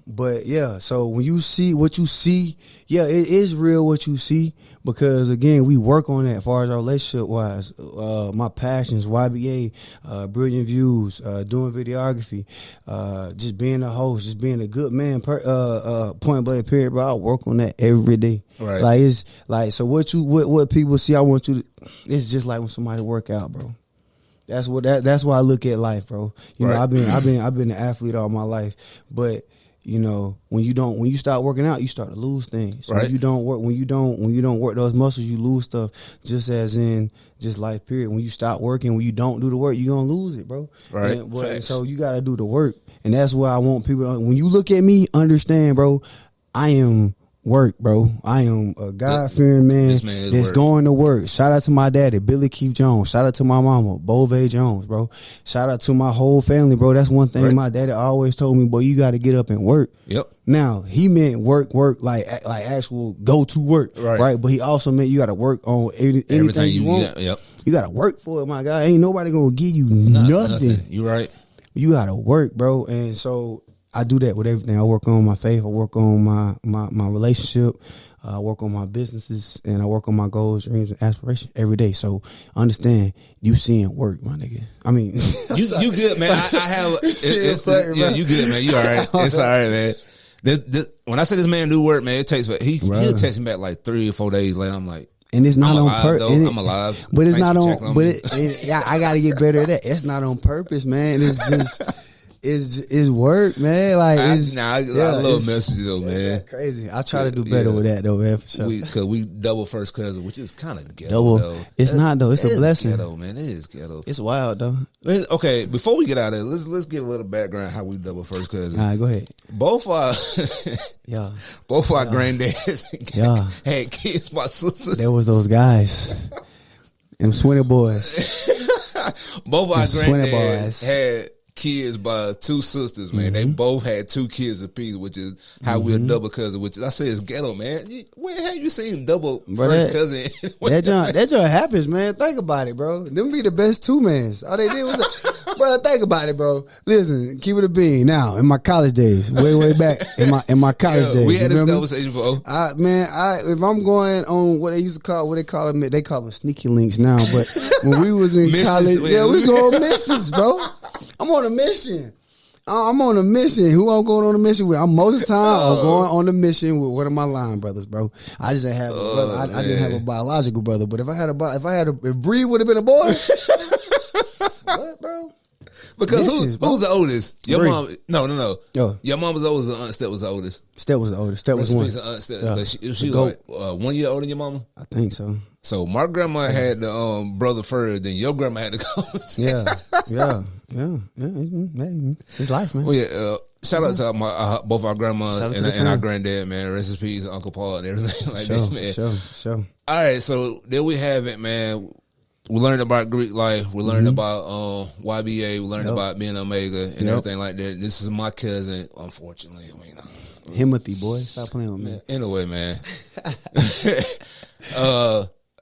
but yeah. So when you see what you see, yeah, it is real what you see, because again, we work on that as far as our relationship wise. My passions, YBA, Brilliant Views, doing videography, just being a host, just being a good man. Point blank period, bro. I work on that every day. Right. Like it's like, so what people see, I want you to. It's just like when somebody work out, bro. That's why I look at life, bro. You know, I've been an athlete all my life, but you know, when you start working out, you start to lose things. Right. When you don't work those muscles, you lose stuff. Just as in just life, period. When you stop working, when you don't do the work, you're gonna lose it, bro. Right. And so you gotta do the work, and that's why I want people to, when you look at me, understand, bro. I am work, bro. I am a God-fearing man that's going to work. Shout out to my daddy, Billy Keith Jones. Shout out to my mama, Bove Jones, bro. Shout out to my whole family, bro. That's one thing my daddy always told me, boy, you got to get up and work. Yep. Now, he meant work like actual go to work, right? But he also meant you got to work on anything you want. Yep. You got to work for it, my guy. Ain't nobody going to give you nothing. You right. You got to work, bro. And so I do that with everything. I work on my faith. I work on my relationship. I work on my businesses, and I work on my goals, dreams, and aspirations every day. So understand, you seeing work, my nigga. I mean, you good, man. I have you good, man. You all right? It's all right, man. When I say this man do work, man, it takes he'll text me back like 3 or 4 days later. I'm like, and it's not on purpose. I'm alive, but it's not on. But I got to get better at that. It's not on purpose, man. It's just. Is work, man. Like I love messages though, man. Crazy. I try to do better with that though, man. For sure. Because we double first cousin, which is kind of ghetto. Though. It's not though. It's a blessing. Ghetto, man. It is ghetto. It's wild though. Okay, before we get out of there, let's give a little background how we double first cousin. All right, go ahead. Both our grandddads had kids by sisters. There was those guys. Them Swinny boys. Both our grandddads had kids by 2 sisters, man. They both had 2 kids apiece, which is how we're double cousin. Which I say is ghetto, man. Where have you seen double first cousin? that joint happens, man. Think about it, bro. Them be the best 2-mans. All they did was, bro. Think about it, bro. Listen, keep it a bean. Now, in my college days, way back in my college days, we had this conversation before. If I'm going on what they used to call, they call them sneaky links now. But when we was in college, we go on missions, bro. I'm on a mission. Who I'm going on a mission with? I'm most of the time going on a mission with one of my line brothers, bro. I just didn't have a brother. I didn't have a biological brother, but if Bree would have been a boy, what, bro? Because who's the oldest? Your Bree. mom? No. Oh. Your mom was the oldest. Aunt Step was the oldest. Step was the oldest. Step was one. Aunt Step. She was like 1 year older than your mama. I think so. So my grandma had the brother first, then your grandma had to go. Yeah. It's life, man. Well, shout out to both our grandmas and our granddad, man. Rest in peace, Uncle Paul and everything like that, man. Sure. All right, so there we have it, man. We learned about Greek life. We learned about YBA. We learned about being Omega and everything like that. This is my cousin, unfortunately. Himothy, boy. Stop playing with me. Anyway, man.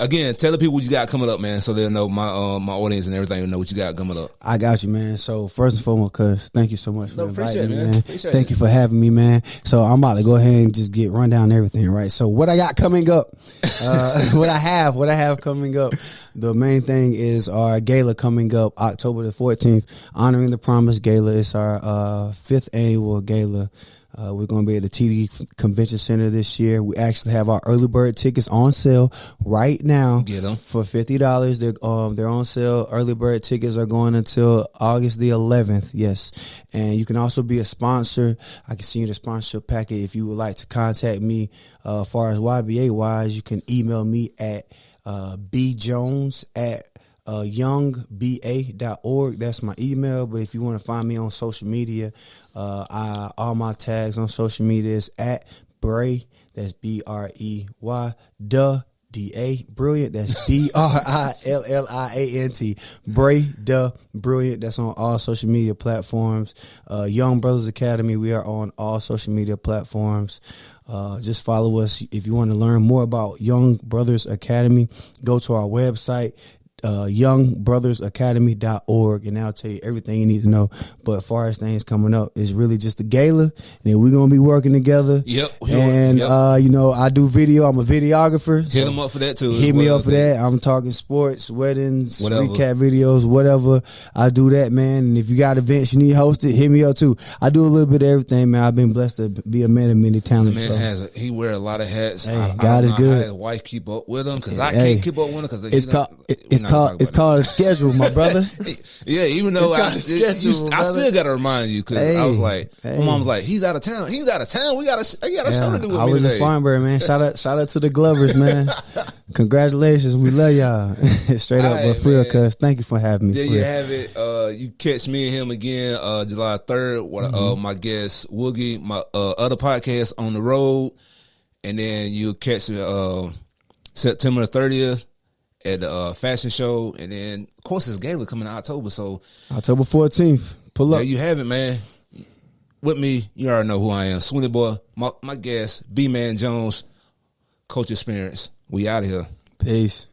Again, tell the people what you got coming up, man, so they'll know my audience and everything will know what you got coming up. I got you, man. So first and foremost, cuz, thank you so much for inviting me, man. Thank you for having me, man. So I'm about to go ahead and just run down everything, right? So what I got coming up, what I have coming up, the main thing is our gala coming up October the 14th, Honoring the Promise Gala. It's our 5th annual gala. We're going to be at the TD Convention Center this year. We actually have our early bird tickets on sale right now. Get them for $50. They're on sale. Early bird tickets are going until August the 11th. Yes, and you can also be a sponsor. I can send you the sponsorship packet if you would like to contact me. As far as YBA wise, you can email me at bjones at youngba.org. That's my email. But if you want to find me on social media, all my tags on social media is at Bray. That's BREY. DA Brilliant. That's BRILLIANT. Bray the Brilliant. That's on all social media platforms. Young Brothers Academy. We are on all social media platforms. Just follow us. If you want to learn more about Young Brothers Academy, go to our website, youngbrothersacademy.org, and I'll tell you everything you need to know. But as far as things coming up, it's really just a gala, and we're gonna be working together. I do video. I'm a videographer. Hit them up for that too. Hit me up for that. I'm talking sports, weddings, recap videos, whatever. I do that, man. And if you got events you need hosted, hit me up too. I do a little bit of everything, man. I've been blessed to be a man of many talents. The man he wear a lot, how God is good. His wife keep up with him because I can't keep up with him because it's called a schedule, my brother. Yeah, even though I still got to remind you because I was like, my mom was like, he's out of town. We got a show to do with I me was today. in Spartanburg, man. Shout out to the Glovers, man. Congratulations, we love y'all. Straight up, but for real, cuz thank you for having me. There you have it. You catch me and him again July 3rd. With my guest Woogie, my other podcast On the Road, and then you'll catch September 30th. At the fashion show, and then of course this gala coming in October. So October 14th, pull up. There you have it, man. With me, you already know who I am, Swinny Boy. My guest, BMAN Jones, Coach Experience. We out of here. Peace.